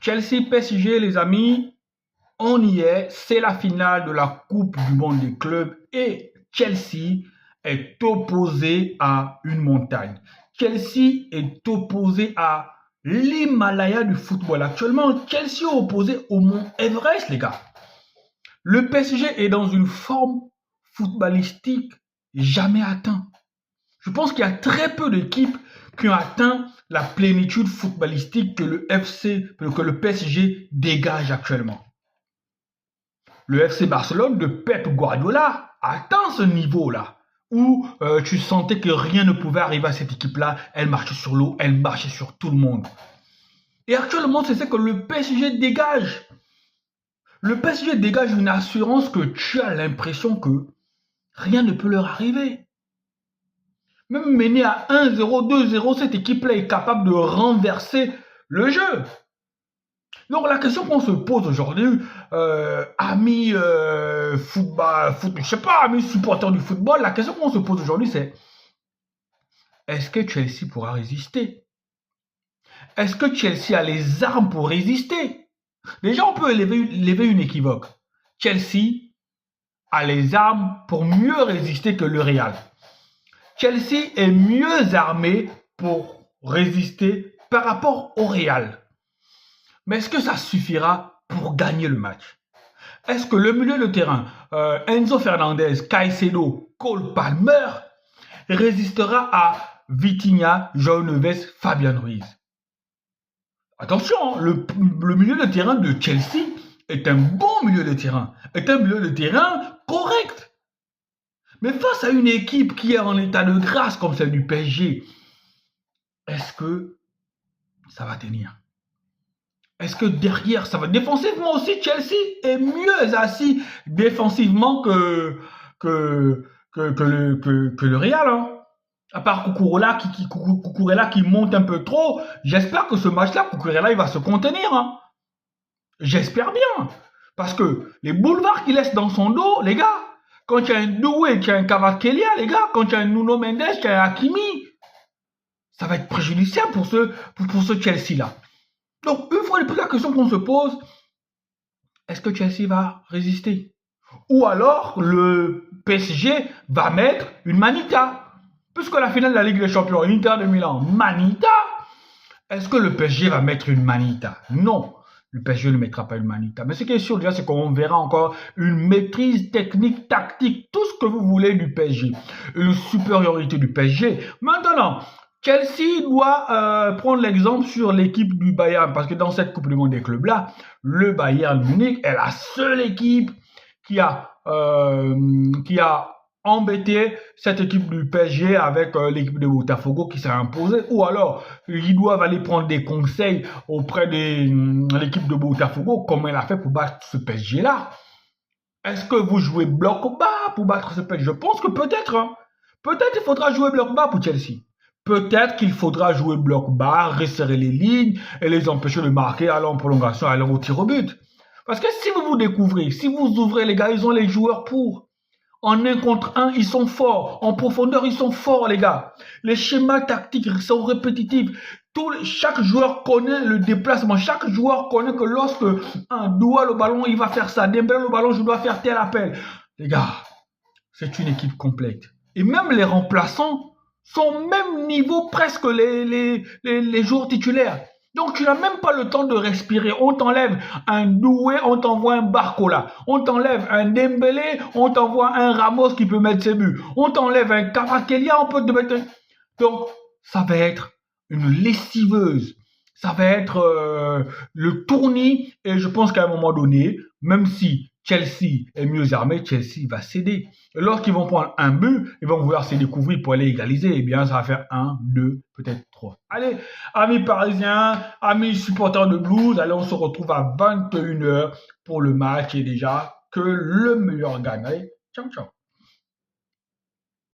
Chelsea PSG, les amis, on y est. C'est la finale de la Coupe du Monde des clubs et Chelsea est opposé à une montagne. Chelsea est opposé à l'Himalaya du football. Actuellement, Chelsea est opposé au mont Everest, les gars. Le PSG est dans une forme footballistique jamais atteinte. Je pense qu'il y a très peu d'équipes qui ont atteint la plénitude footballistique que le PSG dégage actuellement. Le FC Barcelone de Pep Guardiola atteint ce niveau-là, où tu sentais que rien ne pouvait arriver à cette équipe-là. Elle marchait sur l'eau, elle marchait sur tout le monde. Et actuellement, c'est ce que le PSG dégage. Le PSG dégage une assurance que tu as l'impression que rien ne peut leur arriver. Même menée à 1-0, 2-0, cette équipe-là est capable de renverser le jeu. Donc la question qu'on se pose aujourd'hui, amis je sais pas, amis supporters du football, la question qu'on se pose aujourd'hui c'est, est-ce que Chelsea pourra résister? Est-ce que Chelsea a les armes pour résister? Déjà on peut lever une équivoque. Chelsea a les armes pour mieux résister que le Real. Chelsea est mieux armé pour résister par rapport au Real. Mais est-ce que ça suffira pour gagner le match? Est-ce que le milieu de terrain, Enzo Fernandez, Caicedo, Cole Palmer, résistera à Vitinha, João Neves, Fabian Ruiz? Attention, le milieu de terrain de Chelsea est un bon milieu de terrain, est un milieu de terrain correct. Mais face à une équipe qui est en état de grâce comme celle du PSG, est-ce que ça va tenir? Est-ce que derrière, ça va... Défensivement aussi, Chelsea est mieux assis défensivement que le Real. Hein. À part Cucurella qui monte un peu trop, j'espère que ce match-là, Cucurella, il va se contenir. Hein. J'espère bien. Parce que les boulevards qu'il laisse dans son dos, les gars, quand tu as un Doué, tu as un Cavaquelia, les gars, quand tu as un Nuno Mendes, tu as un Hakimi, ça va être préjudiciable pour ce Chelsea-là. Donc, une fois de plus, la question qu'on se pose, est-ce que Chelsea va résister? Ou alors, le PSG va mettre une manita. Puisque la finale de la Ligue des Champions, l'Inter de Milan, manita, est-ce que le PSG va mettre une manita? Non. Le PSG ne mettra pas une manita. Mais ce qui est sûr déjà, c'est qu'on verra encore une maîtrise technique, tactique, tout ce que vous voulez du PSG. Une supériorité du PSG. Maintenant, Chelsea doit prendre l'exemple sur l'équipe du Bayern. Parce que dans cette Coupe du Monde des clubs-là, le Bayern Munich est la seule équipe qui a embêté cette équipe du PSG avec l'équipe de Botafogo qui s'est imposée, ou alors ils doivent aller prendre des conseils auprès de l'équipe de Botafogo, comme elle a fait pour battre ce PSG là. Est-ce que vous jouez bloc bas pour battre ce PSG? Je pense que peut-être, hein. Peut-être il faudra jouer bloc bas pour Chelsea. Peut-être qu'il faudra jouer bloc bas, resserrer les lignes et les empêcher de marquer, aller en prolongation, aller au tir au but. Parce que si vous découvrez, si vous ouvrez, les gars, ils ont les joueurs pour. En 1 contre 1, ils sont forts. En profondeur, ils sont forts, les gars. Les schémas tactiques sont répétitifs. Chaque joueur connaît le déplacement. Chaque joueur connaît que lorsque un doigt le ballon, il va faire ça. Dembélé le ballon, je dois faire tel appel. Les gars, c'est une équipe complète. Et même les remplaçants sont au même niveau presque les joueurs titulaires. Donc, tu n'as même pas le temps de respirer. On t'enlève un Doué, on t'envoie un Barcola. On t'enlève un Dembélé, on t'envoie un Ramos qui peut mettre ses buts. On t'enlève un Cavaquelia, on peut te mettre... Donc, ça va être une lessiveuse. Ça va être le tournis. Et je pense qu'à un moment donné, même si Chelsea est mieux armé, Chelsea va céder. Et lorsqu'ils vont prendre un but, ils vont vouloir se découvrir pour aller égaliser. Eh bien, ça va faire 1, 2, peut-être 3. Allez, amis parisiens, amis supporters de Blues, allez, on se retrouve à 21 h pour le match et déjà que le meilleur gagne. Allez, ciao, ciao.